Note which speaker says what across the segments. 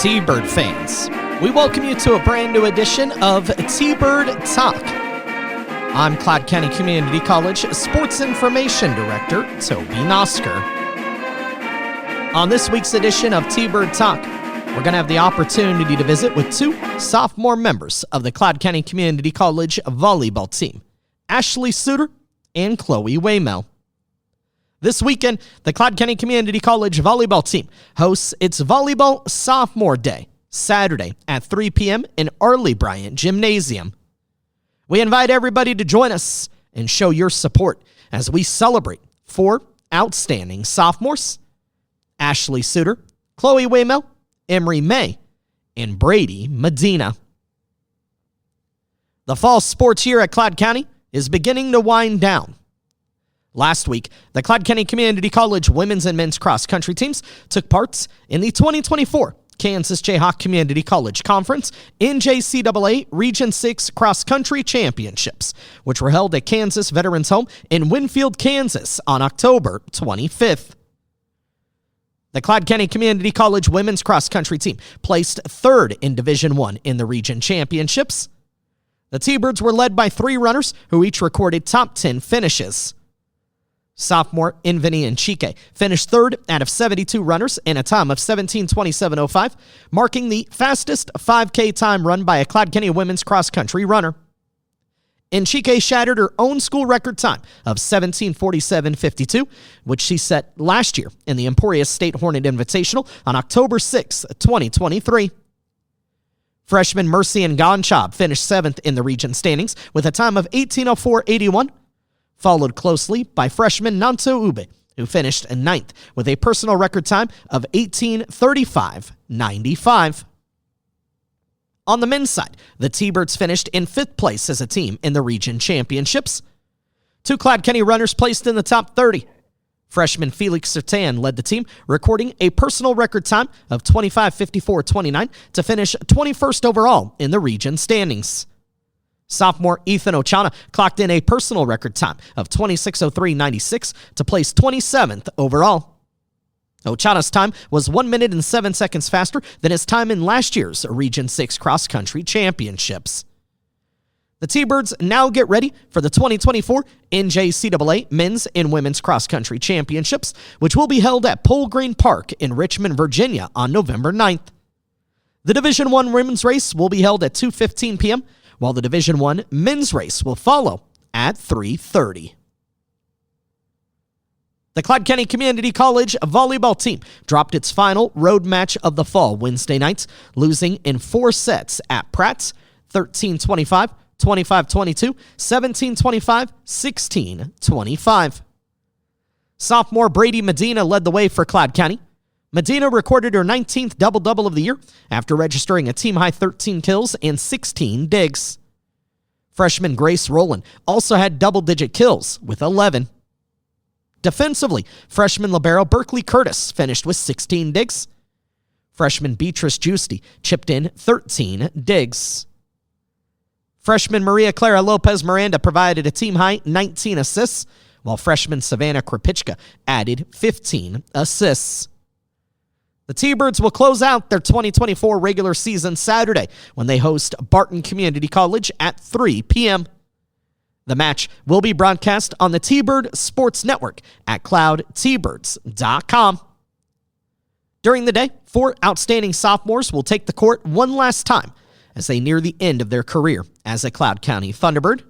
Speaker 1: T-Bird fans, we welcome you to a brand new edition of T-Bird Talk. I'm Kloë County Community College Sports Information Director, Toby Nosker. On this week's edition of T-Bird Talk, we're going to have the opportunity to visit with two sophomore members of the Kloë County Community College volleyball team, Suter and Kloë Waymel. This weekend, the Kloë County Community College volleyball team hosts its Volleyball Sophomore Day, Saturday at 3 p.m. in Arley Bryant Gymnasium. We invite everybody to join us and show your support as we celebrate four outstanding sophomores: Ashley Suter, Kloë Waymel, Emery May, and Brady Medina. The fall sports year at Kloë County is beginning to wind down. Last week, the Kloë County Community College women's and men's cross-country teams took part in the 2024 Kansas Jayhawk Community College Conference NJCAA Region 6 Cross-Country Championships, which were held at Kansas Veterans Home in Winfield, Kansas on October 25th. The Kloë County Community College women's cross-country team placed third in Division I in the region championships. The T-Birds were led by three runners who each recorded top 10 finishes. Sophomore Invini and Chike finished third out of 72 runners in a time of 17:27.05, marking the fastest 5K time run by a Kloë County women's cross-country runner. Chike shattered her own school record time of 17:47.52, which she set last year in the Emporia State Hornet Invitational on October 6, 2023. Freshman Mercy and Gonchab finished seventh in the region standings with a time of 18:04.81, followed closely by freshman Nanto Ube, who finished ninth with a personal record time of 18:35.95. On the men's side, the T-Birds finished in fifth place as a team in the region championships. Two Kloë County runners placed in the top 30. Freshman Felix Sertan led the team, recording a personal record time of 25:54.29 to finish 21st overall in the region standings. Sophomore Ethan Ochana clocked in a personal record time of 26:03.96 to place 27th overall. Ochana's time was 1 minute and 7 seconds faster than his time in last year's Region 6 cross-country championships. The T-Birds now get ready for the 2024 NJCAA Men's and Women's Cross-Country Championships, which will be held at Pole Green Park in Richmond, Virginia on November 9th. The Division I women's race will be held at 2:15 p.m., while the Division I men's race will follow at 3:30. The Kloë County Community College volleyball team dropped its final road match of the fall Wednesday night, losing in 4 sets at Pratt's 13-25, 25-22, 17-25, 16-25. Sophomore Brady Medina led the way for Kloë County. Medina recorded her 19th double-double of the year after registering a team-high 13 kills and 16 digs. Freshman Grace Rowland also had double-digit kills with 11. Defensively, freshman libero Berkeley Curtis finished with 16 digs. Freshman Beatrice Giusti chipped in 13 digs. Freshman Maria Clara Lopez Miranda provided a team-high 19 assists, while freshman Savannah Krapichka added 15 assists. The T-Birds will close out their 2024 regular season Saturday when they host Barton Community College at 3 p.m. The match will be broadcast on the T-Bird Sports Network at cloudtbirds.com. During the day, 4 outstanding sophomores will take the court one last time as they near the end of their career as a Kloë County Thunderbird.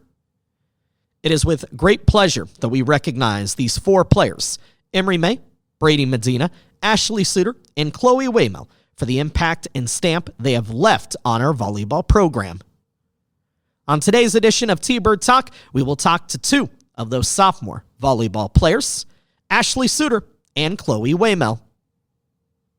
Speaker 1: It is with great pleasure that we recognize these 4 players, Emery May, Brady Medina, Ashley Suter, and Kloë Waymel, for the impact and stamp they have left on our volleyball program. On today's edition of T-Bird Talk, we will talk to 2 of those sophomore volleyball players, Ashley Suter and Kloë Waymel.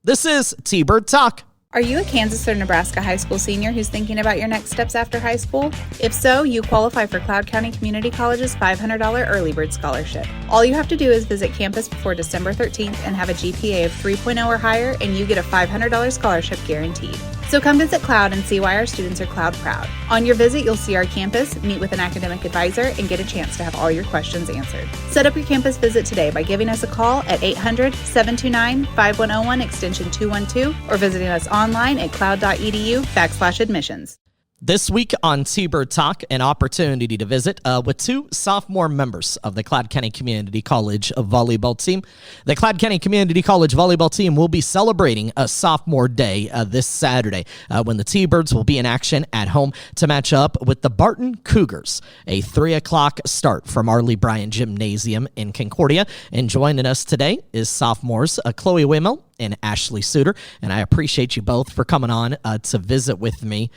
Speaker 1: This is T-Bird Talk.
Speaker 2: Are you a Kansas or Nebraska high school senior who's thinking about your next steps after high school? If so, you qualify for Kloë County Community College's $500 Early Bird Scholarship. All you have to do is visit campus before December 13th and have a GPA of 3.0 or higher, and you get a $500 scholarship guaranteed. So come visit Cloud and see why our students are Cloud proud. On your visit, you'll see our campus, meet with an academic advisor, and get a chance to have all your questions answered. Set up your campus visit today by giving us a call at 800-729-5101 extension 212 or visiting us online at cloud.edu/admissions.
Speaker 1: This week on T-Bird Talk, an opportunity to visit with two sophomore members of the Kloë County Community College volleyball team. The Kloë County Community College volleyball team will be celebrating a sophomore day this Saturday when the T-Birds will be in action at home to match up with the Barton Cougars. A 3 o'clock start from Arley Bryant Gymnasium in Concordia. And joining us today is sophomores Kloë Waymel and Ashley Suter. And I appreciate you both for coming on to visit with me.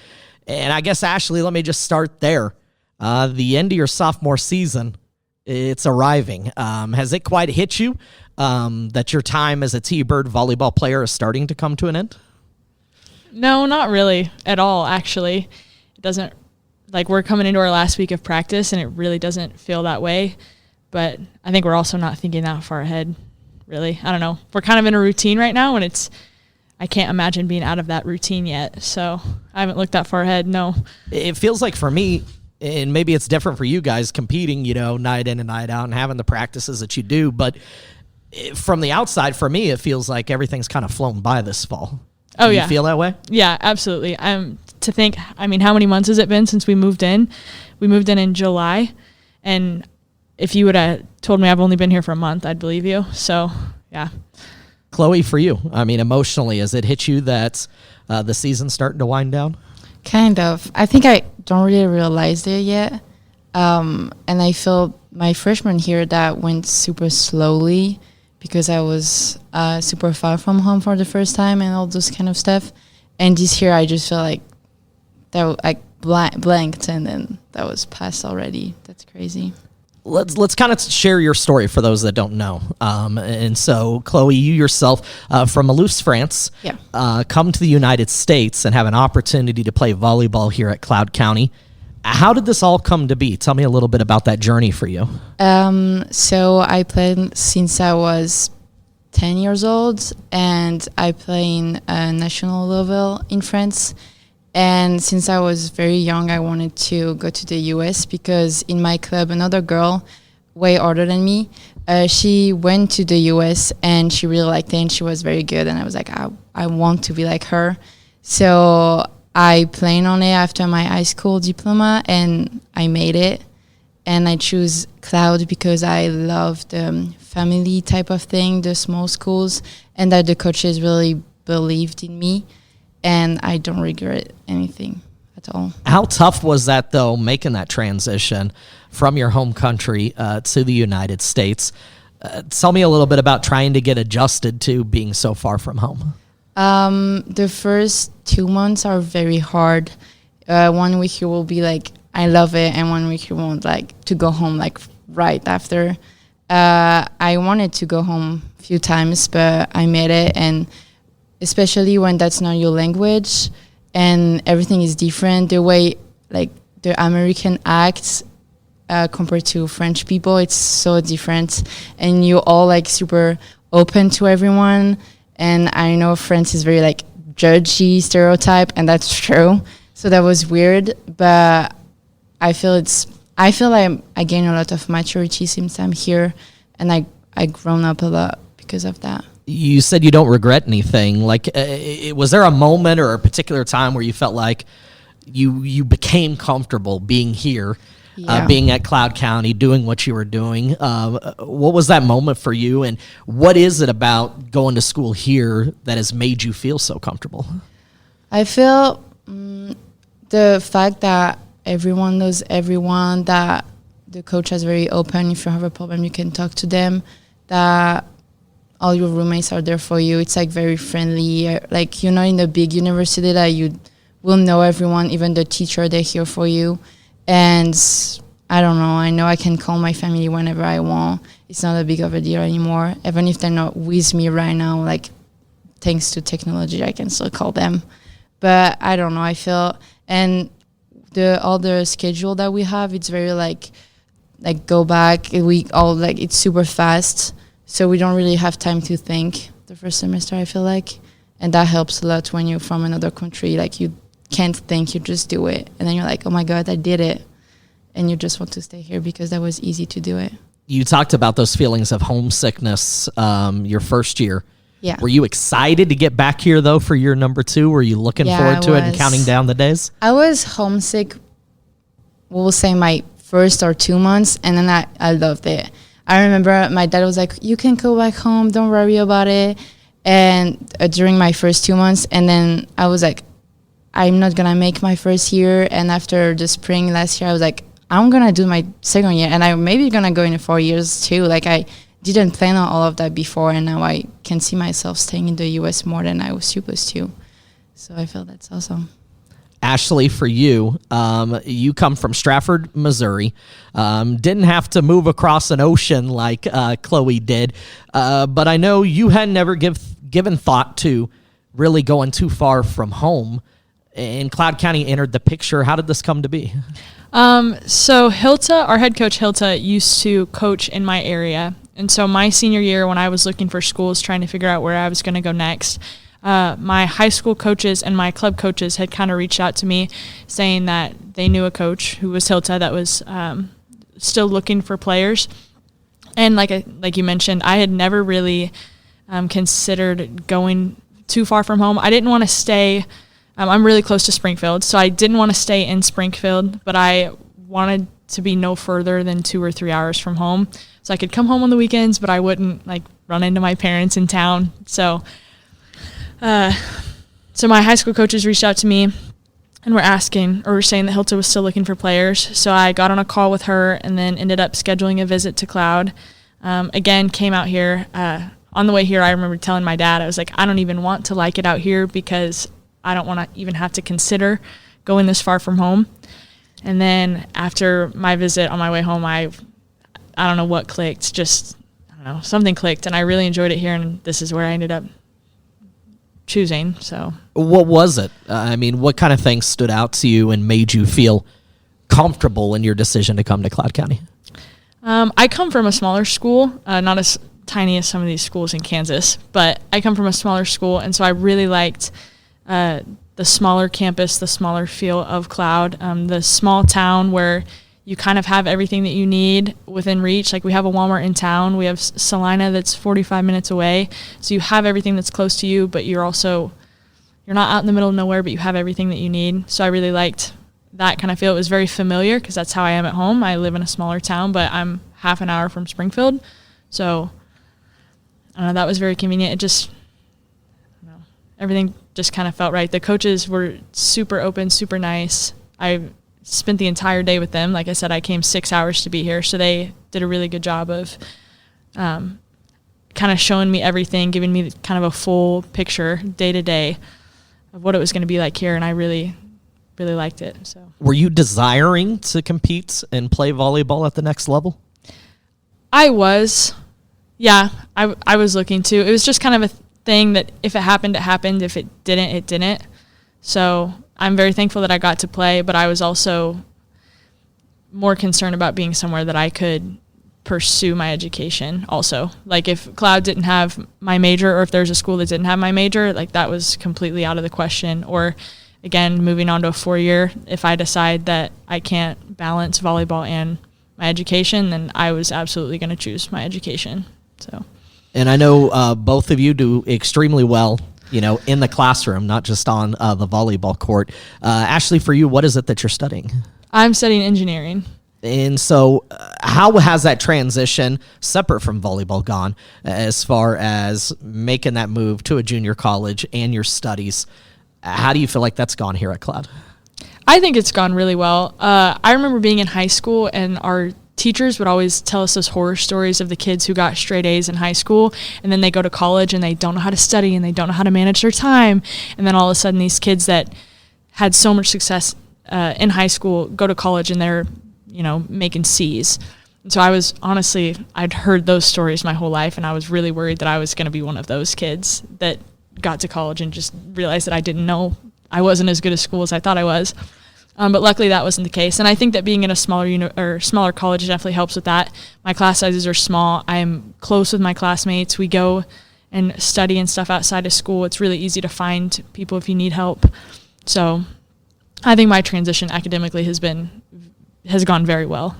Speaker 1: And I guess, Ashley, let me just start there. The end of your sophomore season, it's arriving. Has it quite hit you that your time as a T-Bird volleyball player is starting to come to an end?
Speaker 3: No, not really at all, actually. It doesn't, like, we're coming into our last week of practice, and it really doesn't feel that way. But I think we're also not thinking that far ahead, really. I don't know. We're kind of in a routine right now, and I can't imagine being out of that routine yet, so I haven't looked that far ahead, no.
Speaker 1: It feels like for me, and maybe it's different for you guys competing, night in and night out and having the practices that you do, but from the outside, for me, it feels like everything's kind of flown by this fall.
Speaker 3: Oh,
Speaker 1: Do
Speaker 3: yeah.
Speaker 1: you feel that way?
Speaker 3: Yeah, absolutely. How many months has it been since we moved in? We moved in July, and if you would have told me I've only been here for a month, I'd believe you, so, yeah.
Speaker 1: Kloë, for you, emotionally, has it hit you that the season's starting to wind down?
Speaker 4: Kind of. I think I don't really realize it yet. And I feel my freshman year that went super slowly because I was super far from home for the first time and all those kind of stuff. And this year I just feel like that I blanked and then that was past already. That's crazy.
Speaker 1: Let's kind of share your story for those that don't know. And so, Kloë, you yourself from Mulhouse, France, come to the United States and have an opportunity to play volleyball here at Kloë County. How did this all come to be? Tell me a little bit about that journey for you.
Speaker 4: So I played since I was 10 years old, and I play in a national level in France. And since I was very young, I wanted to go to the U.S. because in my club, another girl, way older than me, she went to the U.S. and she really liked it and she was very good. And I was like, I want to be like her. So I planned on it after my high school diploma and I made it. And I choose Cloud because I love the family type of thing, the small schools, and that the coaches really believed in me. And I don't regret anything at all.
Speaker 1: How tough was that, though, making that transition from your home country to the United States? Tell me a little bit about trying to get adjusted to being so far from home.
Speaker 4: The first 2 months are very hard. 1 week you will be like, I love it, and 1 week you want to go home right after. I wanted to go home a few times, but I made it, and especially when that's not your language and everything is different, the way the American acts compared to French people, it's so different, and you're all super open to everyone. And I know France is very judgy stereotype, and that's true, so that was weird, but I feel like I gain a lot of maturity since I'm here, and I grown up a lot because of that.
Speaker 1: You said you don't regret anything. Was there a moment or a particular time where you felt like you became comfortable being here, being at Kloë County, doing what you were doing? What was that moment for you, and what is it about going to school here that has made you feel so comfortable?
Speaker 4: I feel the fact that everyone knows everyone, that the coach is very open. If you have a problem, you can talk to them, that all your roommates are there for you. It's very friendly. You're not in a big university that you will know everyone, even the teacher, they're here for you. And I don't know, I know I can call my family whenever I want. It's not a big of a deal anymore. Even if they're not with me right now, thanks to technology, I can still call them. But I don't know, I feel, and all the schedule that we have, it's very go back. We all it's super fast. So we don't really have time to think the first semester, I feel like. And that helps a lot when you're from another country. Like, you can't think, you just do it. And then you're like, oh my God, I did it. And you just want to stay here because that was easy to do it.
Speaker 1: You talked about those feelings of homesickness your first year.
Speaker 4: Yeah.
Speaker 1: Were you excited to get back here, though, for year number 2? Were you looking forward to it and counting down the days?
Speaker 4: I was homesick, we'll say my first or 2 months, and then I loved it. I remember my dad was like, you can go back home, don't worry about it. And during my first 2 months, and then I was like, I'm not going to make my first year. And after the spring last year, I was like, I'm going to do my second year, and I'm maybe going to go in 4 years too. Like, I didn't plan on all of that before, and now I can see myself staying in the U.S. more than I was supposed to. So I feel that's awesome.
Speaker 1: Ashley, for you, you come from Stratford, Missouri. Didn't have to move across an ocean like Kloë did, but I know you had never given thought to really going too far from home, and Cloud County entered the picture. How did this come to be?
Speaker 3: So Hilta, our head coach Hilta, used to coach in my area. And so my senior year, when I was looking for schools, trying to figure out where I was going to go next, my high school coaches and my club coaches had kind of reached out to me saying that they knew a coach who was Hilta that was still looking for players. And like you mentioned, I had never really considered going too far from home. I didn't want to stay. I'm really close to Springfield, so I didn't want to stay in Springfield, but I wanted to be no further than 2 or 3 hours from home. So I could come home on the weekends, but I wouldn't run into my parents in town. So my high school coaches reached out to me and were saying that Hilta was still looking for players. So I got on a call with her and then ended up scheduling a visit to Cloud. Again, came out here. On the way here, I remember telling my dad, I was like, I don't even want to like it out here because I don't want to even have to consider going this far from home. And then after my visit on my way home, I don't know what clicked. Just, I don't know, something clicked, and I really enjoyed it here, and this is where I ended up choosing. So,
Speaker 1: what was it? What kind of things stood out to you and made you feel comfortable in your decision to come to Cloud County?
Speaker 3: I come from a smaller school, not as tiny as some of these schools in Kansas, but I come from a smaller school, and so I really liked the smaller campus, the smaller feel of Cloud, the small town where you kind of have everything that you need within reach. Like, we have a Walmart in town. We have Salina that's 45 minutes away. So you have everything that's close to you, but you're not out in the middle of nowhere, but you have everything that you need. So I really liked that kind of feel. It was very familiar because that's how I am at home. I live in a smaller town, but I'm half an hour from Springfield. So I don't know, that was very convenient. It just, I don't know, everything just kind of felt right. The coaches were super open, super nice. I spent the entire day with them. Like I said, I came 6 hours to be here, so they did a really good job of kind of showing me everything, giving me kind of a full picture day to day of what it was going to be like here, and I really, really liked it. So,
Speaker 1: were you desiring to compete and play volleyball at the next level?
Speaker 3: I was. Yeah, I was looking to. It was just kind of a thing that if it happened, it happened. If it didn't, it didn't. So I'm very thankful that I got to play, but I was also more concerned about being somewhere that I could pursue my education also. Like, if Cloud didn't have my major, or if there's a school that didn't have my major, like, that was completely out of the question. Or, again, moving on to a 4-year, if I decide that I can't balance volleyball and my education, then I was absolutely going to choose my education. So,
Speaker 1: and I know both of you do extremely well, in the classroom, not just on the volleyball court. Ashley, for you, what is it that you're studying?
Speaker 3: I'm studying engineering.
Speaker 1: And so how has that transition, separate from volleyball, gone as far as making that move to a junior college and your studies? How do you feel like that's gone here at Cloud?
Speaker 3: I think it's gone really well. I remember being in high school, and our teachers would always tell us those horror stories of the kids who got straight A's in high school, and then they go to college and they don't know how to study and they don't know how to manage their time. And then all of a sudden, these kids that had so much success in high school go to college and they're, making C's. And so I'd heard those stories my whole life, and I was really worried that I was going to be one of those kids that got to college and just realized that I didn't know I wasn't as good at school as I thought I was. But luckily that wasn't the case. And I think that being in a smaller college definitely helps with that. My class sizes are small. I'm close with my classmates. We go and study and stuff outside of school, it's really easy to find people if you need help. So I think my transition academically has gone very well.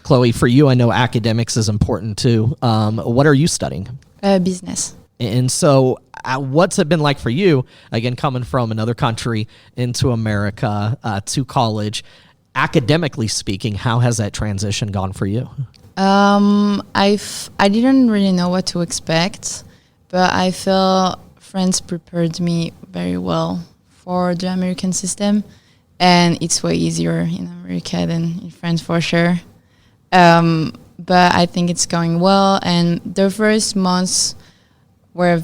Speaker 1: Kloë, for you, I know academics is important too. What are you studying?
Speaker 4: Business.
Speaker 1: And so what's it been like for you, again, coming from another country into America to college? Academically speaking, how has that transition gone for you?
Speaker 4: I didn't really know what to expect, but I feel friends prepared me very well for the American system, and it's way easier in America than in France for sure. But I think it's going well, and the first months were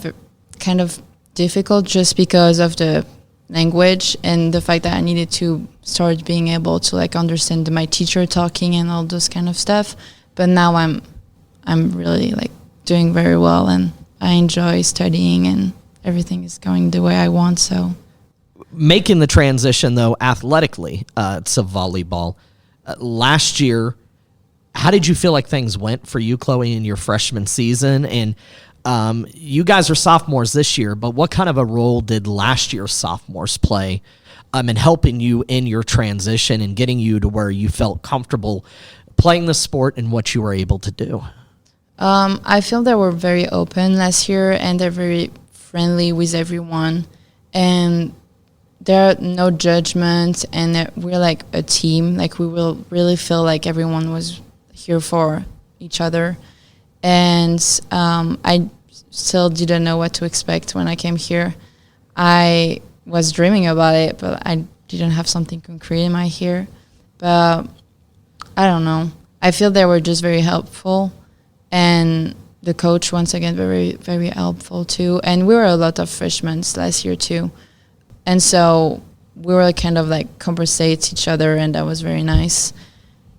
Speaker 4: kind of difficult just because of the language and the fact that I needed to start being able to like understand my teacher talking and all those kind of stuff. But now I'm really like doing very well, and I enjoy studying, and everything is going the way I want. So
Speaker 1: making the transition though athletically to volleyball last year, how did you feel like things went for you, Kloë, in your freshman season? And you guys are sophomores this year, but what kind of a role did last year's sophomores play in helping you in your transition and getting you to where you felt comfortable playing the sport and what you were able to do?
Speaker 4: I feel they were very open last year, and they're very friendly with everyone, and there are no judgments, and we're like a team. Like we will really feel like everyone was here for each other. And I still didn't know what to expect when I came here. I was dreaming about it, but I didn't have something concrete in my ear. But I don't know. I feel they were just very helpful, and the coach, once again, very, very helpful too. And we were a lot of freshmen last year too. And so we were kind of like compensate each other, and that was very nice.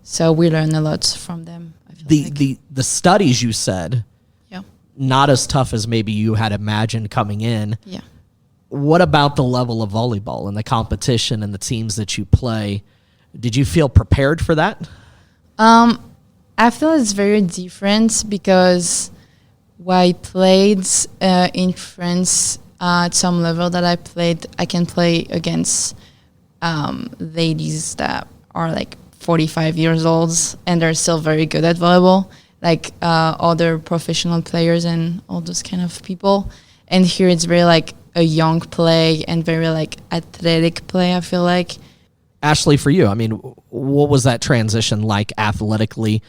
Speaker 4: So we learned a lot from them.
Speaker 1: The studies you said,
Speaker 4: yeah,
Speaker 1: not as tough as maybe you had imagined coming in.
Speaker 4: Yeah.
Speaker 1: What about the level of volleyball and the competition and the teams that you play? Did you feel prepared for that?
Speaker 4: I feel it's very different because I played in France at some level that I can play against ladies that are like 45 years old, and they're still very good at volleyball, like other professional players and all those kind of people. And here it's very like a young play and very like athletic play, I feel like.
Speaker 1: Ashley, for you, I mean, what was that transition like athletically?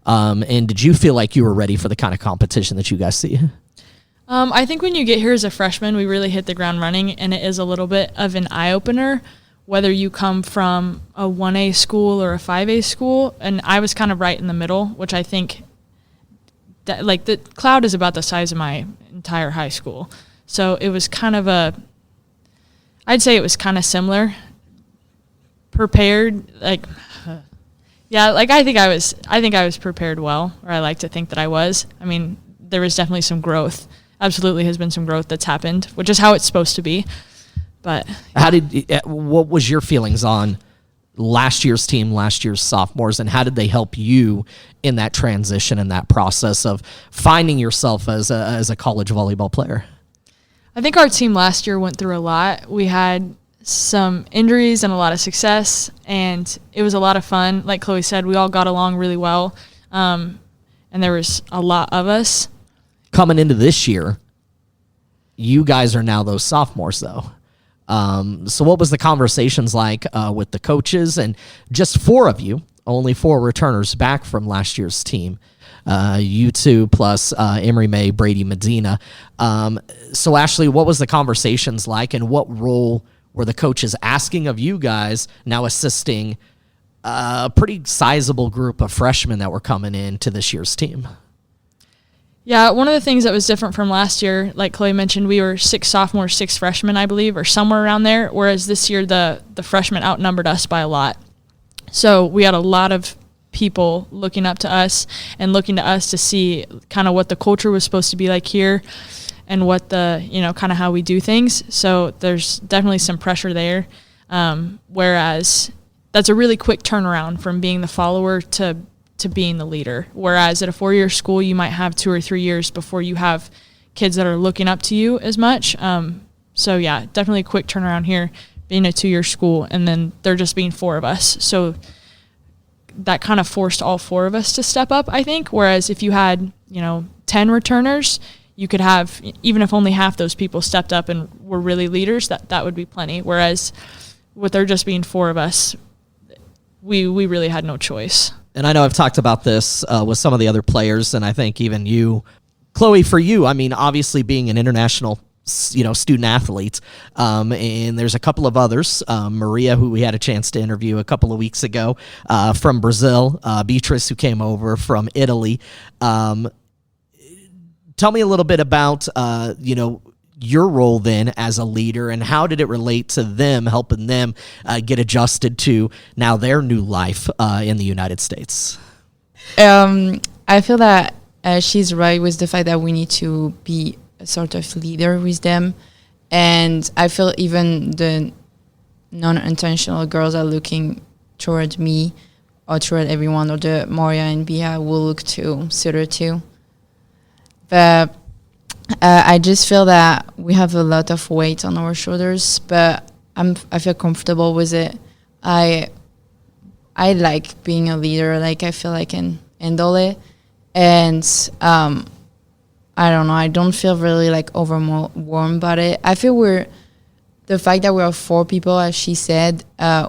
Speaker 1: And did you feel like you were ready for the kind of competition that you guys see?
Speaker 3: I think when you get here as a freshman, we really hit the ground running, and it is a little bit of an eye-opener, whether you come from a 1A school or a 5A school. And I was kind of right in the middle, which I think that, like, the cloud is about the size of my entire high school. So it was kind of I'd say it was kind of similar. Prepared, like, yeah, like I think I was prepared well, or I like to think that I was. I mean, there was definitely some growth. Absolutely has been some growth that's happened, which is how it's supposed to be. But
Speaker 1: what was your feelings on last year's team, last year's sophomores, and how did they help you in that transition and that process of finding yourself as a college volleyball player?
Speaker 3: I think our team last year went through a lot. We had some injuries and a lot of success, and it was a lot of fun. Like Kloë said, we all got along really well, and there was a lot of us.
Speaker 1: Coming into this year, you guys are now those sophomores, though. So what was the conversations like with the coaches? And just 4 of you, only 4 returners back from last year's team. You two plus Emery May, Brady Medina. So Ashley, what was the conversations like, and what role were the coaches asking of you guys now assisting a pretty sizable group of freshmen that were coming in to this year's team?
Speaker 3: Yeah, one of the things that was different from last year, like Kloë mentioned, we were 6 sophomores, 6 freshmen, I believe, or somewhere around there, whereas this year the freshmen outnumbered us by a lot. So we had a lot of people looking up to us and looking to us to see kind of what the culture was supposed to be like here and what the, kind of how we do things. So there's definitely some pressure there, whereas that's a really quick turnaround from being the follower to being the leader. Whereas at a 4-year school, you might have 2 or 3 years before you have kids that are looking up to you as much. So yeah, definitely a quick turnaround here, being a 2-year school, and then there just being 4 of us. So that kind of forced all 4 of us to step up, I think. Whereas if you had, 10 returners, you could have, even if only half those people stepped up and were really leaders, that would be plenty. Whereas with there just being 4 of us, we really had no choice.
Speaker 1: And I know I've talked about this with some of the other players, and I think even you, Kloë, for you, I mean, obviously being an international student athlete, and there's a couple of others, Maria, who we had a chance to interview a couple of weeks ago, from Brazil, Beatrice, who came over from Italy. Tell me a little bit about, your role then as a leader, and how did it relate to them, helping them get adjusted to now their new life in the United States?
Speaker 4: I feel that she's right with the fact that we need to be a sort of leader with them. And I feel even the non-intentional girls are looking toward me or toward everyone, or the Moria and Bia will look to Suter too. But I just feel that we have a lot of weight on our shoulders, but I feel comfortable with it. I like being a leader. Like, I feel I can handle it. And I don't know, I don't feel really like overwhelmed about it. I feel the fact that we are 4 people, as she said,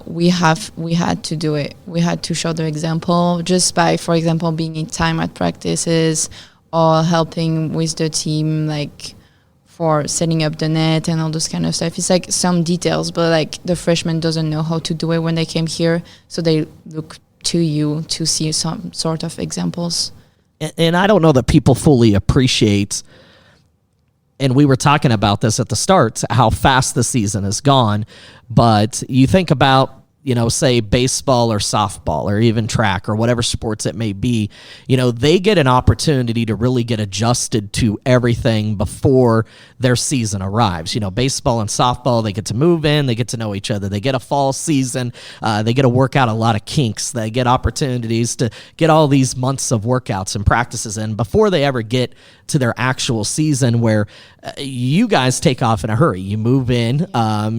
Speaker 4: we had to do it. We had to show the example just by, for example, being in time at practices or helping with the team, like for setting up the net and all those kind of stuff. It's like some details, but like the freshman doesn't know how to do it when they came here, so they look to you to see some sort of examples.
Speaker 1: And I don't know that people fully appreciate, and we were talking about this at the start, how fast the season has gone. But you think about, say baseball or softball or even track or whatever sports it may be, they get an opportunity to really get adjusted to everything before their season arrives. Baseball and softball, they get to move in, they get to know each other, they get a fall season, they get to work out a lot of kinks, they get opportunities to get all these months of workouts and practices in before they ever get to their actual season, where you guys take off in a hurry. You move in,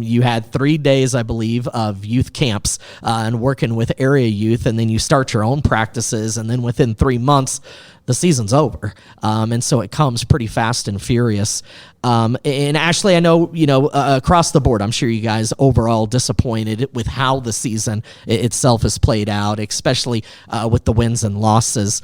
Speaker 1: you had 3 days, I believe, of youth camps and working with area youth, and then you start your own practices, and then within 3 months, the season's over. And so it comes pretty fast and furious. And Ashley, I know, across the board, I'm sure you guys overall disappointed with how the season itself has played out, especially with the wins and losses.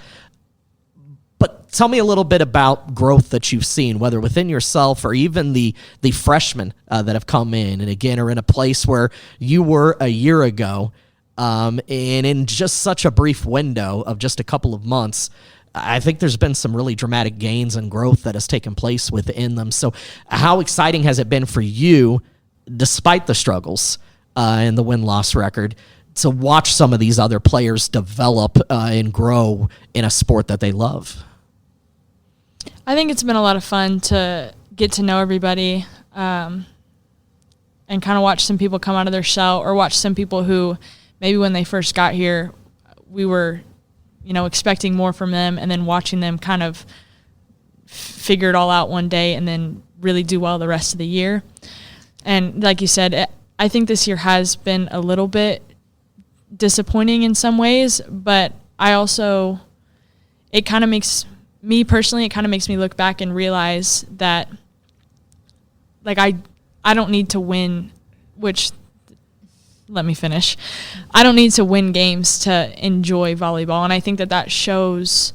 Speaker 1: But tell me a little bit about growth that you've seen, whether within yourself or even the freshmen that have come in and again are in a place where you were a year ago. And in just such a brief window of just a couple of months, I think there's been some really dramatic gains and growth that has taken place within them. So how exciting has it been for you, despite the struggles and the win-loss record, to watch some of these other players develop and grow in a sport that they love?
Speaker 3: I think it's been a lot of fun to get to know everybody and kind of watch some people come out of their shell, or watch some people who maybe when they first got here, we were, expecting more from them, and then watching them kind of figure it all out one day and then really do well the rest of the year. And like you said, I think this year has been a little bit disappointing in some ways, but it kind of makes me personally, it kind of makes me look back and realize that, like, I don't need to win, let me finish. I don't need to win games to enjoy volleyball. And I think that shows,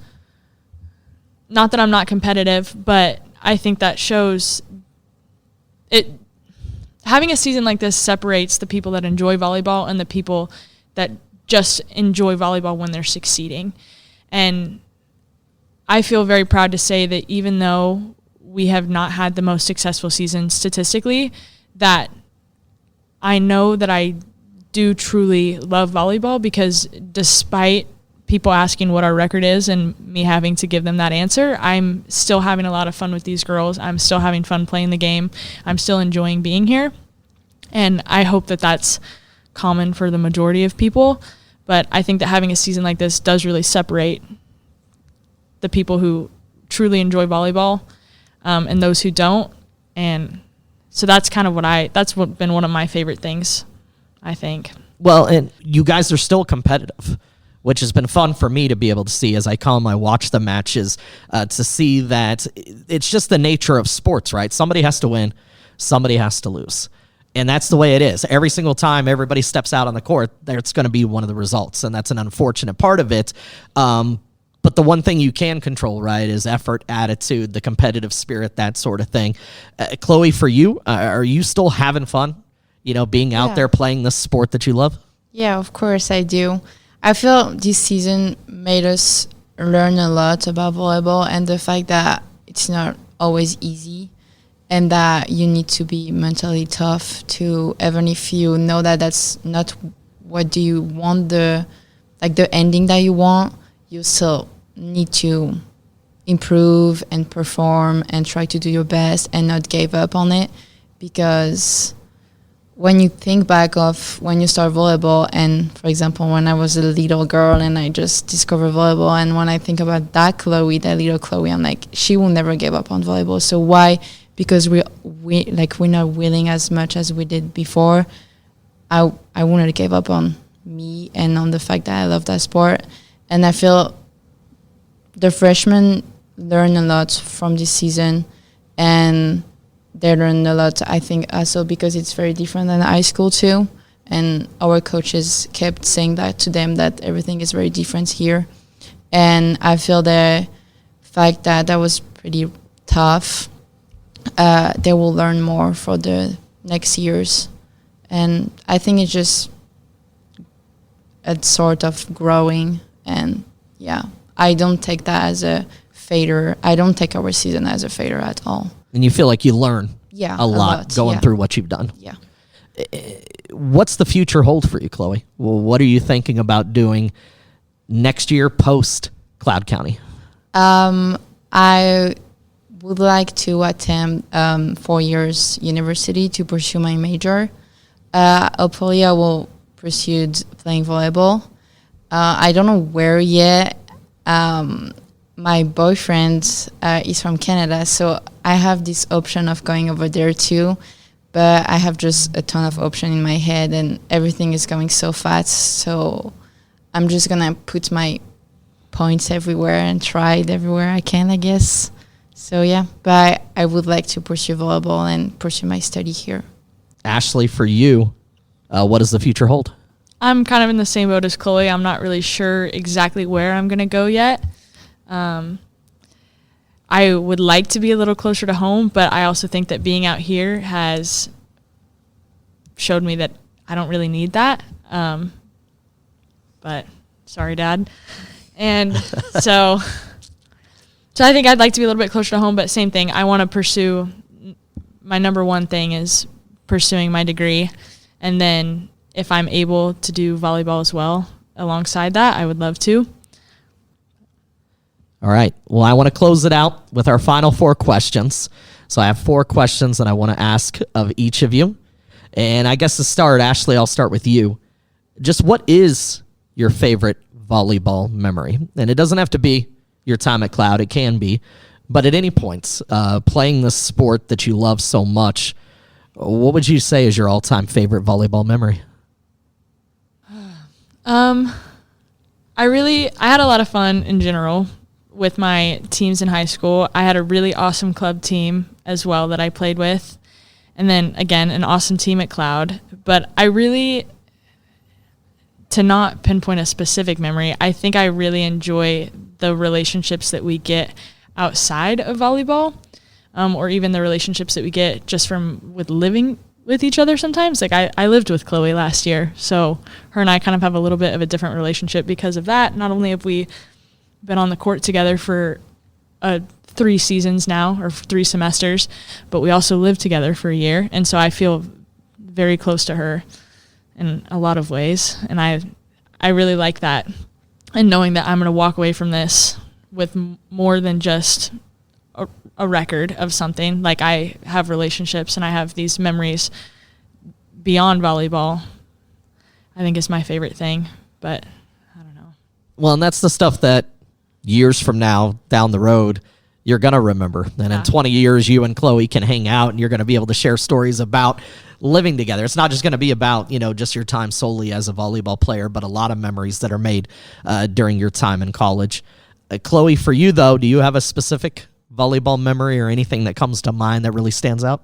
Speaker 3: not that I'm not competitive, but I think that shows it. Having a season like this separates the people that enjoy volleyball and the people that just enjoy volleyball when they're succeeding. And I feel very proud to say that even though we have not had the most successful season statistically, that I know that I do truly love volleyball, because despite people asking what our record is and me having to give them that answer, I'm still having a lot of fun with these girls. I'm still having fun playing the game. I'm still enjoying being here. And I hope that that's common for the majority of people. But I think that having a season like this does really separate the people who truly enjoy volleyball and those who don't. And so that's kind of that's been one of my favorite things, I think.
Speaker 1: Well, and you guys are still competitive, which has been fun for me to be able to see as I watch the matches, to see that it's just the nature of sports, right? Somebody has to win, somebody has to lose. And that's the way it is. Every single time everybody steps out on the court, there's going to be one of the results, and that's an unfortunate part of it. But the one thing you can control, right, is effort, attitude, the competitive spirit, that sort of thing. Kloë, for you, are you still having fun, being out there playing this sport that you love?
Speaker 4: Yeah, of course I do. I feel this season made us learn a lot about volleyball and the fact that it's not always easy and that you need to be mentally tough to, even if you know that that's not what do you want, the ending that you want, you still need to improve and perform and try to do your best and not give up on it. Because when you think back of when you start volleyball, and for example, when I was a little girl and I just discovered volleyball, and when I think about that little Kloë, I'm like, she will never give up on volleyball. So why? Because we're not willing as much as we did before. I wanted to give up on me and on the fact that I love that sport. And I feel the freshmen learn a lot from this season, and they learned a lot, I think, also because it's very different than high school too. And our coaches kept saying that to them, that everything is very different here. And I feel the fact that that was pretty tough, they will learn more for the next years. And I think it's just a sort of growing. And yeah, I don't take that as a failure. I don't take our season as a failure at all.
Speaker 1: And you feel like you learn a lot going
Speaker 4: yeah.
Speaker 1: through what you've done.
Speaker 4: Yeah.
Speaker 1: What's the future hold for you, Kloë? Well, what are you thinking about doing next year post Cloud County?
Speaker 4: I would like to attempt 4 years university to pursue my major. Hopefully I will pursue playing volleyball. I don't know where yet. My boyfriend is from Canada, so I have this option of going over there too, but I have just a ton of options in my head and everything is going so fast, so I'm just gonna put my points everywhere and try it everywhere I can, I guess. So yeah, but I would like to pursue volleyball and pursue my study here.
Speaker 1: Ashley, for you, what does the future hold?
Speaker 3: I'm kind of in the same boat as Kloë. I'm not really sure exactly where I'm going to go yet. I would like to be a little closer to home, but I also think that being out here has showed me that I don't really need that. But sorry, Dad. And so I think I'd like to be a little bit closer to home, but same thing. I want to pursue, my number one thing is pursuing my degree. And then if I'm able to do volleyball as well alongside that, I would love to.
Speaker 1: All right. Well, I want to close it out with our final 4 questions. So I have 4 questions that I want to ask of each of you. And I guess to start, Ashley, I'll start with you. Just what is your favorite volleyball memory? And it doesn't have to be your time at Cloud. It can be. But at any points, playing this sport that you love so much, what would you say is your all-time favorite volleyball memory?
Speaker 3: I had a lot of fun in general with my teams in high school. I had a really awesome club team as well that I played with. And then, again, an awesome team at Cloud. But to not pinpoint a specific memory, I think I really enjoy the relationships that we get outside of volleyball, or even the relationships that we get just with living with each other sometimes. Like I lived with Kloë last year, so her and I kind of have a little bit of a different relationship because of that. Not only have we been on the court together for 3 seasons now, or 3 semesters, but we also lived together for a year, and so I feel very close to her in a lot of ways, and I really like that, and knowing that I'm going to walk away from this with more than just a record of something. Like, I have relationships and I have these memories beyond volleyball, I think is my favorite thing, but I don't know.
Speaker 1: Well, and that's the stuff that years from now down the road, you're going to remember. And in 20 years, you and Kloë can hang out and you're going to be able to share stories about living together. It's not just going to be about, just your time solely as a volleyball player, but a lot of memories that are made during your time in college. Kloë, for you, though, do you have a specific volleyball memory or anything that comes to mind that really stands out?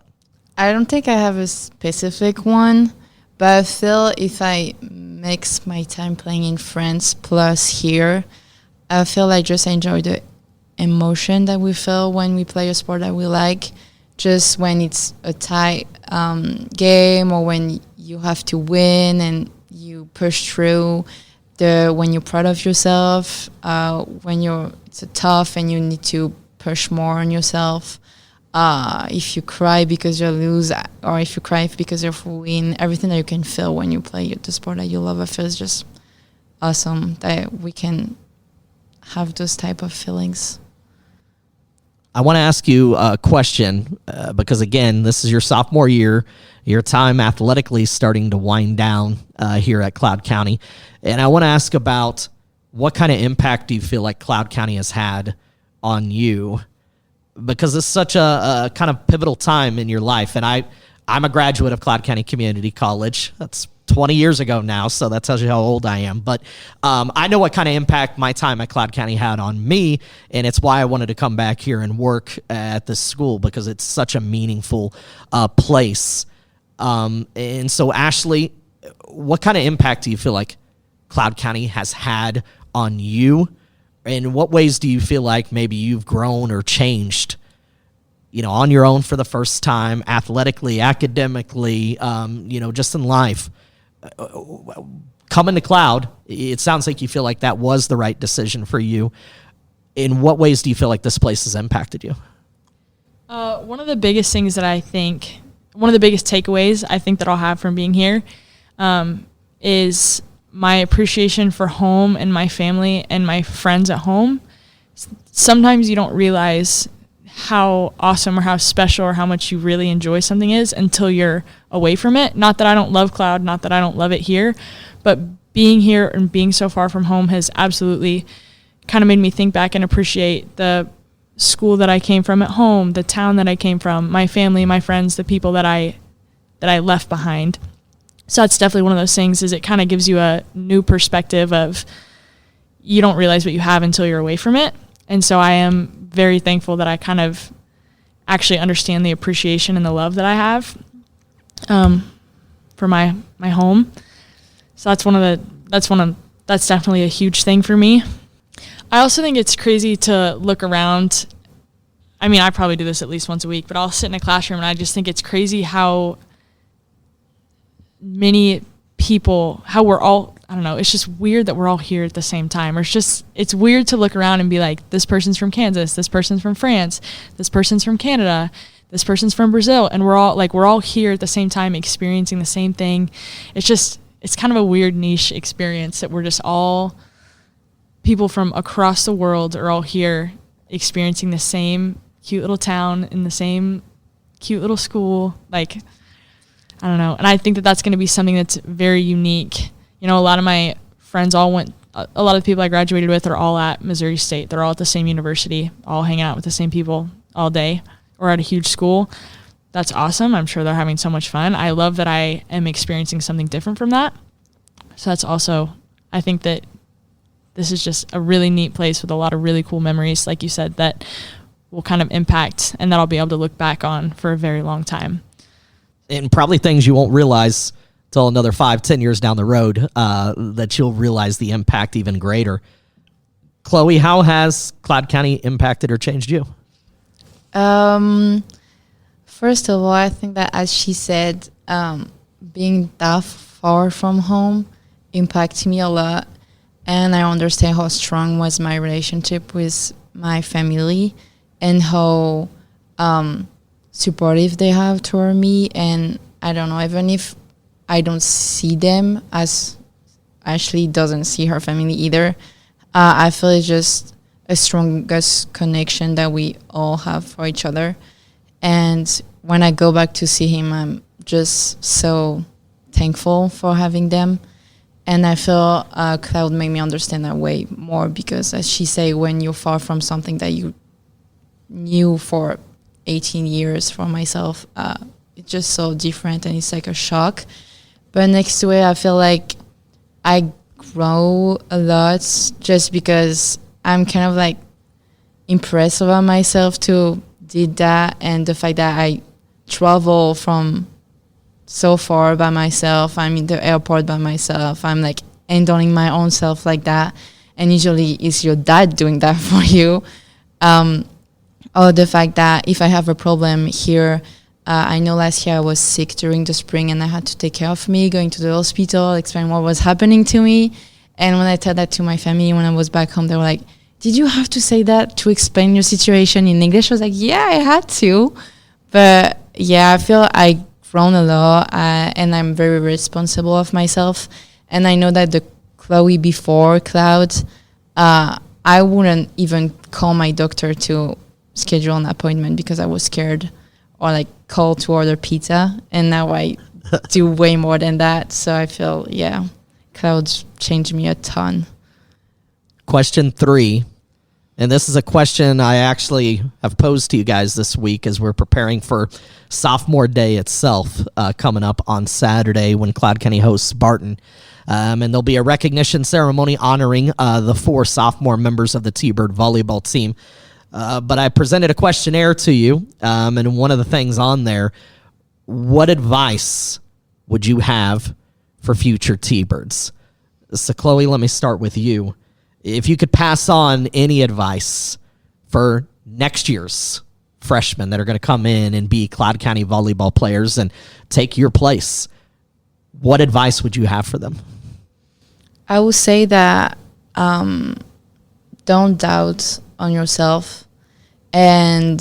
Speaker 4: I don't think I have a specific one, but I feel if I mix my time playing in France plus here, I feel I just enjoy the emotion that we feel when we play a sport that we like. Just when it's a tight game, or when you have to win and you push through, when you're proud of yourself, when it's tough and you need to push more on yourself. If you cry because you lose, or if you cry because you win, everything that you can feel when you play the sport that you love, I feel is just awesome that we can have those type of feelings.
Speaker 1: I want to ask you a question because, again, this is your sophomore year. Your time athletically starting to wind down here at Cloud County. And I want to ask about what kind of impact do you feel like Cloud County has had on you? Because it's such a kind of pivotal time in your life. And I'm a graduate of Cloud County Community College. That's 20 years ago now, so that tells you how old I am. But I know what kind of impact my time at Cloud County had on me, and it's why I wanted to come back here and work at this school, because it's such a meaningful place. And so, Ashley, what kind of impact do you feel like Cloud County has had on you? In what ways do you feel like maybe you've grown or changed, on your own for the first time, athletically, academically, just in life? Coming to Cloud, it sounds like you feel like that was the right decision for you. In what ways do you feel like this place has impacted you?
Speaker 3: One of the biggest things that one of the biggest takeaways I think that I'll have from being here is my appreciation for home and my family and my friends at home. Sometimes you don't realize how awesome or how special or how much you really enjoy something is until you're away from it. Not that I don't love Cloud, not that I don't love it here, but being here and being so far from home has absolutely kind of made me think back and appreciate the school that I came from at home, the town that I came from, my family, my friends, the people that I left behind. So that's definitely one of those things, is it kind of gives you a new perspective of you don't realize what you have until you're away from it. And so I am very thankful that I kind of actually understand the appreciation and the love that I have for my home. So that's definitely a huge thing for me. I also think it's crazy to look around. I mean, I probably do this at least once a week, but I'll sit in a classroom and I just think it's crazy how many people, how we're all, I don't know, it's just weird that we're all here at the same time. Or it's weird to look around and be like, this person's from Kansas, this person's from France, this person's from Canada, this person's from Brazil, and we're all here at the same time experiencing the same thing. It's kind of a weird niche experience that we're just all people from across the world are all here experiencing the same cute little town in the same cute little school. Like, I don't know. And I think that that's going to be something that's very unique. A lot of my friends a lot of the people I graduated with are all at Missouri State. They're all at the same university, all hanging out with the same people all day, or at a huge school. That's awesome. I'm sure they're having so much fun. I love that I am experiencing something different from that. So that's also, I think that this is just a really neat place with a lot of really cool memories, like you said, that will kind of impact and that I'll be able to look back on for a very long time.
Speaker 1: And probably things you won't realize till another 5-10 years down the road, that you'll realize the impact even greater. Kloë, how has Cloud County impacted or changed you?
Speaker 4: First of all, I think that, as she said, being that far from home impacted me a lot. And I understand how strong was my relationship with my family and how supportive they have toward me. And I don't know, even if I don't see them, as Ashley doesn't see her family either, I feel it's just a strongest connection that we all have for each other. And when I go back to see him, I'm just so thankful for having them. And I feel Cloud made me understand that way more, because, as she say, when you're far from something that you new for 18 years for myself. It's just so different, and it's like a shock. But next to it, I feel like I grow a lot just because I'm kind of like impressed about myself to did that, and the fact that I travel from so far by myself. I'm in the airport by myself. I'm like handling my own self like that, and usually it's your dad doing that for you. Or the fact that if I have a problem here, I know last year I was sick during the spring and I had to take care of me, going to the hospital, explain what was happening to me. And when I told that to my family when I was back home, they were like, did you have to say that to explain your situation in English? I was like, yeah, I had to. But yeah, I feel I've grown a lot, and I'm very responsible of myself. And I know that the Kloë before Cloud, I wouldn't even call my doctor to schedule an appointment because I was scared, or like call to order pizza. And now I do way more than that. So I feel, yeah, Cloud's changed me a ton.
Speaker 1: Question 3, and this is a question I actually have posed to you guys this week as we're preparing for Sophomore Day itself coming up on Saturday when Cloud County hosts Barton. And there'll be a recognition ceremony honoring the 4 sophomore members of the T-Bird volleyball team. But I presented a questionnaire to you, and one of the things on there, what advice would you have for future T-Birds? So, Kloë, let me start with you. If you could pass on any advice for next year's freshmen that are going to come in and be Cloud County volleyball players and take your place, what advice would you have for them?
Speaker 4: I would say that don't doubt on yourself. And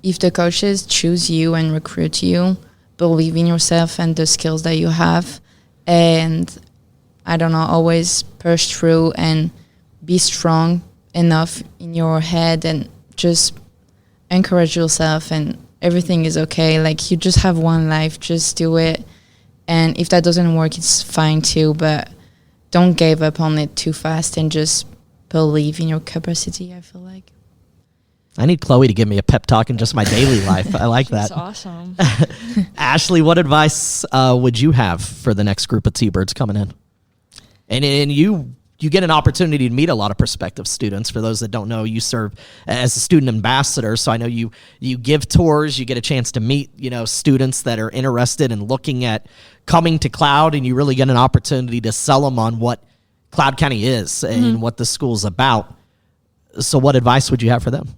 Speaker 4: if the coaches choose you and recruit you, believe in yourself and the skills that you have. And I don't know, always push through and be strong enough in your head and just encourage yourself, and everything is okay. Like, you just have one life, just do it. And if that doesn't work, it's fine too, but don't give up on it too fast and just believe in your capacity, I feel like.
Speaker 1: I need Kloë to give me a pep talk in just my daily life. I like that.
Speaker 3: That's awesome.
Speaker 1: Ashley, what advice would you have for the next group of T-Birds coming in? And you get an opportunity to meet a lot of prospective students. For those that don't know, you serve as a student ambassador, so I know you give tours, you get a chance to meet, students that are interested in looking at coming to Cloud, and you really get an opportunity to sell them on what Cloud County is and what the school's about. So what advice would you have for them?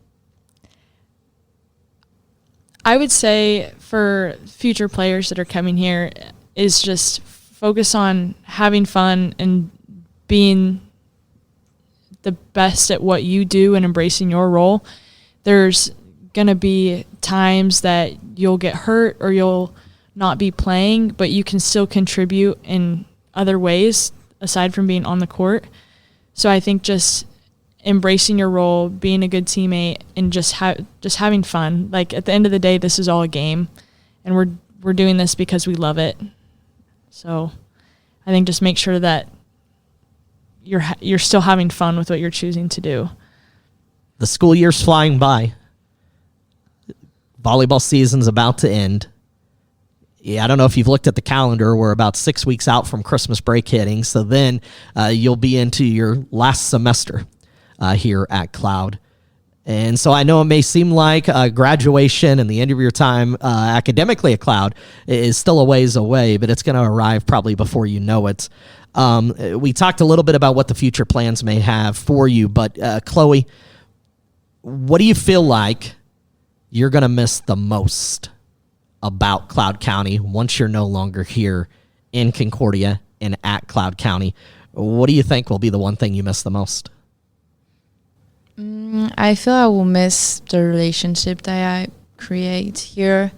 Speaker 3: I would say for future players that are coming here is just focus on having fun and being the best at what you do and embracing your role. There's going to be times that you'll get hurt or you'll not be playing, but you can still contribute in other ways aside from being on the court. So I think just embracing your role, being a good teammate, and just having fun. Like, at the end of the day, this is all a game, and we're doing this because we love it. So I think just make sure that you're still having fun with what you're choosing to do.
Speaker 1: The school year's flying by. Volleyball season's about to end. Yeah, I don't know if you've looked at the calendar. We're about 6 weeks out from Christmas break hitting, so then you'll be into your last semester here at Cloud. And so I know it may seem like graduation and the end of your time academically at Cloud is still a ways away, but it's going to arrive probably before you know it. We talked a little bit about what the future plans may have for you, but Kloë, what do you feel like you're going to miss the most about Cloud County once you're no longer here in Concordia and at Cloud County? What do you think will be the one thing you miss the most?
Speaker 4: I feel I will miss the relationship that I create here,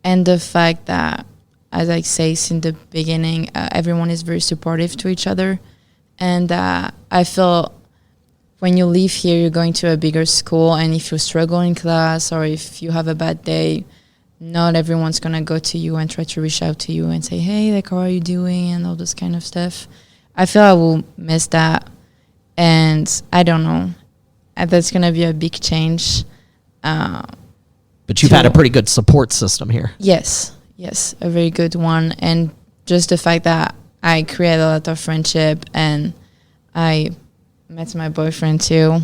Speaker 4: and the fact that, as I say since the beginning, everyone is very supportive to each other. And I feel when you leave here, you're going to a bigger school, and if you struggle in class or if you have a bad day, not everyone's going to go to you and try to reach out to you and say, hey, like, how are you doing, and all this kind of stuff. I feel I will miss that, and I don't know. That's going to be a big change.
Speaker 1: But you've had a pretty good support system here.
Speaker 4: Yes, a very good one. And just the fact that I created a lot of friendship and I met my boyfriend too.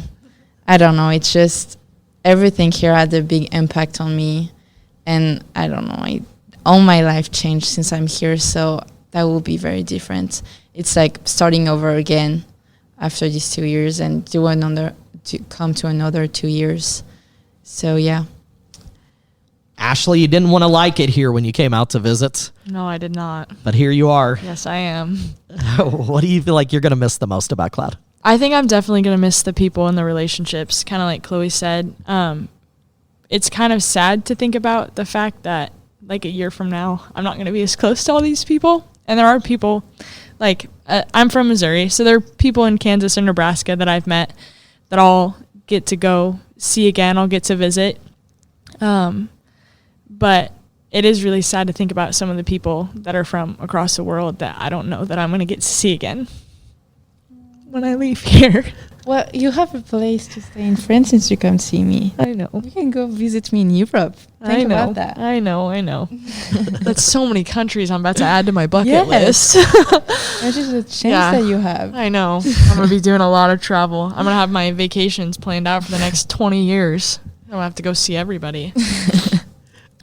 Speaker 4: I don't know, it's just everything here had a big impact on me. And I don't know, all my life changed since I'm here, so that will be very different. It's like starting over again after these 2 years and come to another 2 years. So, yeah.
Speaker 1: Ashley, you didn't want to like it here when you came out to visit.
Speaker 3: No, I did not.
Speaker 1: But here you are.
Speaker 3: Yes, I am.
Speaker 1: What do you feel like you're going to miss the most about Cloud?
Speaker 3: I think I'm definitely going to miss the people and the relationships, kind of like Kloë said. It's kind of sad to think about the fact that, like, a year from now, I'm not going to be as close to all these people. And there are people, like, I'm from Missouri, so there are people in Kansas and Nebraska that I've met that I'll get to go see again. I'll get to visit. But it is really sad to think about some of the people that are from across the world that I don't know that I'm going to get to see again when I leave here.
Speaker 4: Well, you have a place to stay in France since you come see me.
Speaker 3: I know.
Speaker 4: You can go visit me in Europe. Think about that.
Speaker 3: I know. That's so many countries I'm about to add to my bucket list.
Speaker 4: That's just a chance that you have.
Speaker 3: I know. I'm going to be doing a lot of travel. I'm going to have my vacations planned out for the next 20 years. I'm going to have to go see everybody.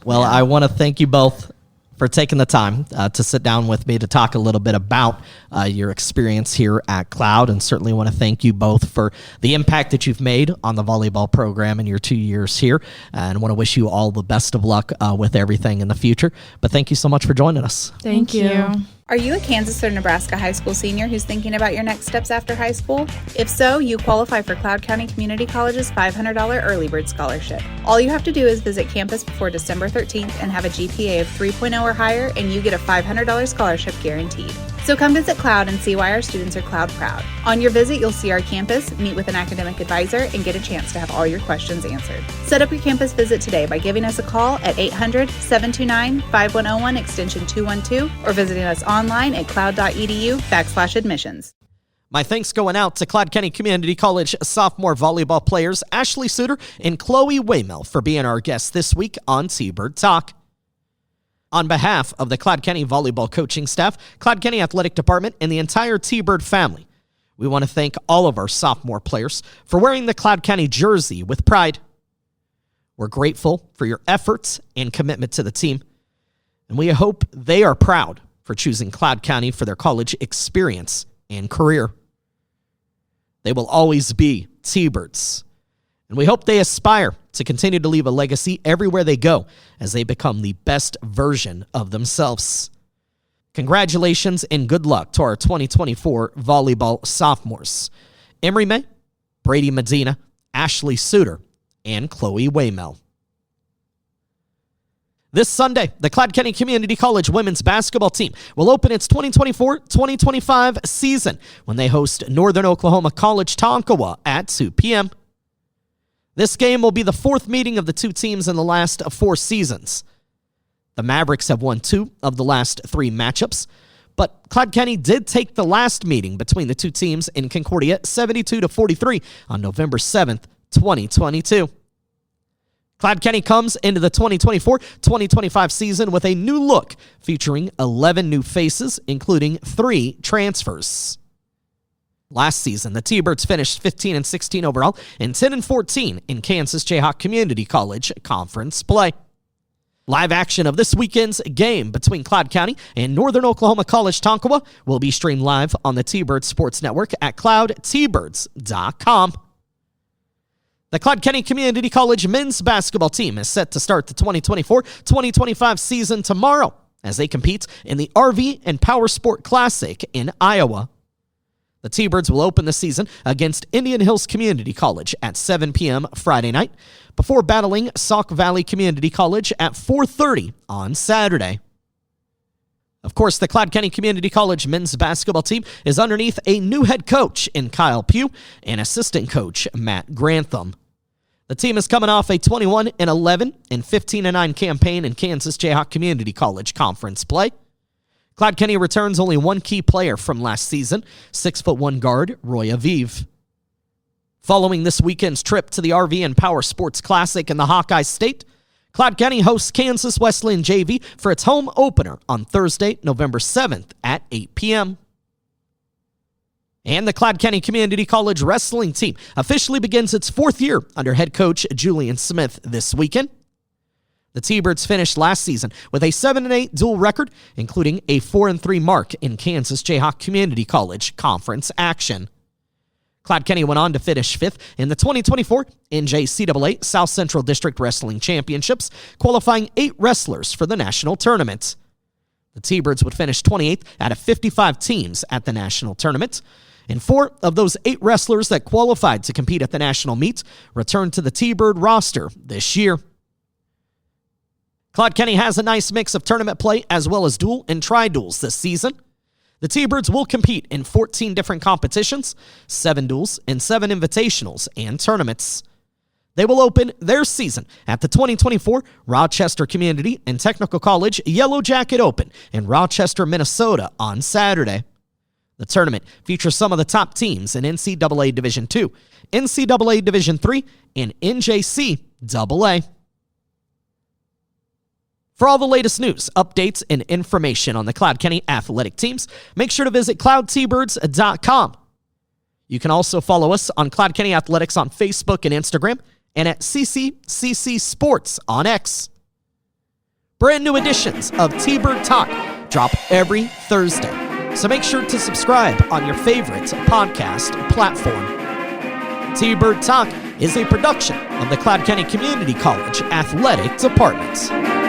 Speaker 1: Well, I want to thank you both for taking the time to sit down with me to talk a little bit about your experience here at Cloud, and certainly want to thank you both for the impact that you've made on the volleyball program in your 2 years here, and want to wish you all the best of luck with everything in the future. But thank you so much for joining us.
Speaker 3: Thank you.
Speaker 2: Are you a Kansas or Nebraska high school senior who's thinking about your next steps after high school? If so, you qualify for Cloud County Community College's $500 Early Bird Scholarship. All you have to do is visit campus before December 13th and have a GPA of 3.0 or higher, and you get a $500 scholarship guaranteed. So come visit Cloud and see why our students are Cloud proud. On your visit, you'll see our campus, meet with an academic advisor, and get a chance to have all your questions answered. Set up your campus visit today by giving us a call at 800-729-5101 extension 212 or visiting us online at cloud.edu/admissions.
Speaker 1: My thanks going out to Kloë County Community College sophomore volleyball players Ashley Suter and Kloë Waymel for being our guests this week on T-Bird Talk. On behalf of the Kloë County volleyball coaching staff, Kloë County Athletic Department, and the entire T-Bird family, we want to thank all of our sophomore players for wearing the Kloë County jersey with pride. We're grateful for your efforts and commitment to the team, and we hope they are proud for choosing Kloë County for their college experience and career. They will always be T-Birds, and we hope they aspire to continue to leave a legacy everywhere they go as they become the best version of themselves. Congratulations and good luck to our 2024 volleyball sophomores, Emery May, Brady Medina, Ashley Suter, and Kloë Waymel. This Sunday, the Kloë County Community College women's basketball team will open its 2024-2025 season when they host Northern Oklahoma College Tonkawa at 2 p.m. This game will be the fourth meeting of the two teams in the last 4 seasons. The Mavericks have won 2 of the last 3 matchups, but Kloë County did take the last meeting between the two teams in Concordia 72-43 on November 7th, 2022. Kloë County comes into the 2024-2025 season with a new look featuring 11 new faces, including 3 transfers. Last season, the T-Birds finished 15-16 overall and 10-14 in Kansas Jayhawk Community College conference play. Live action of this weekend's game between Kloë County and Northern Oklahoma College Tonkawa will be streamed live on the T-Birds Sports Network at cloudtbirds.com. The Kloë County Community College men's basketball team is set to start the 2024-2025 season tomorrow as they compete in the RV and Power Sport Classic in Iowa. The T-Birds will open the season against Indian Hills Community College at 7 p.m. Friday night before battling Sauk Valley Community College at 4:30 on Saturday. Of course, the Kloë County Community College men's basketball team is underneath a new head coach in Kyle Pugh and assistant coach Matt Grantham. The team is coming off a 21-11 and 15-9 campaign in Kansas Jayhawk Community College conference play. Kloë County returns only one key player from last season, 6'1" guard Roy Aviv. Following this weekend's trip to the RV and Power Sports Classic in the Hawkeye State, Cloud County hosts Kansas Wesleyan JV for its home opener on Thursday, November 7th at 8 p.m. And the Cloud County Community College wrestling team officially begins its fourth year under head coach Julian Smith this weekend. The T-Birds finished last season with a 7-8 dual record, including a 4-3 mark in Kansas Jayhawk Community College conference action. Cloud County went on to finish fifth in the 2024 NJCAA South Central District Wrestling Championships, qualifying 8 wrestlers for the national tournament. The T-Birds would finish 28th out of 55 teams at the national tournament, and 4 of those 8 wrestlers that qualified to compete at the national meet returned to the T-Bird roster this year. Cloud County has a nice mix of tournament play as well as dual and tri-duals this season. The T-Birds will compete in 14 different competitions, 7 duals, and 7 invitationals and tournaments. They will open their season at the 2024 Rochester Community and Technical College Yellow Jacket Open in Rochester, Minnesota on Saturday. The tournament features some of the top teams in NCAA Division II, NCAA Division III, and NJCAA. For all the latest news, updates, and information on the Cloud County athletic teams, make sure to visit cloudtbirds.com. You can also follow us on Cloud County Athletics on Facebook and Instagram, and at CCCC Sports on X. Brand new editions of T-Bird Talk drop every Thursday, so make sure to subscribe on your favorite podcast platform. T-Bird Talk is a production of the Cloud County Community College Athletic Department.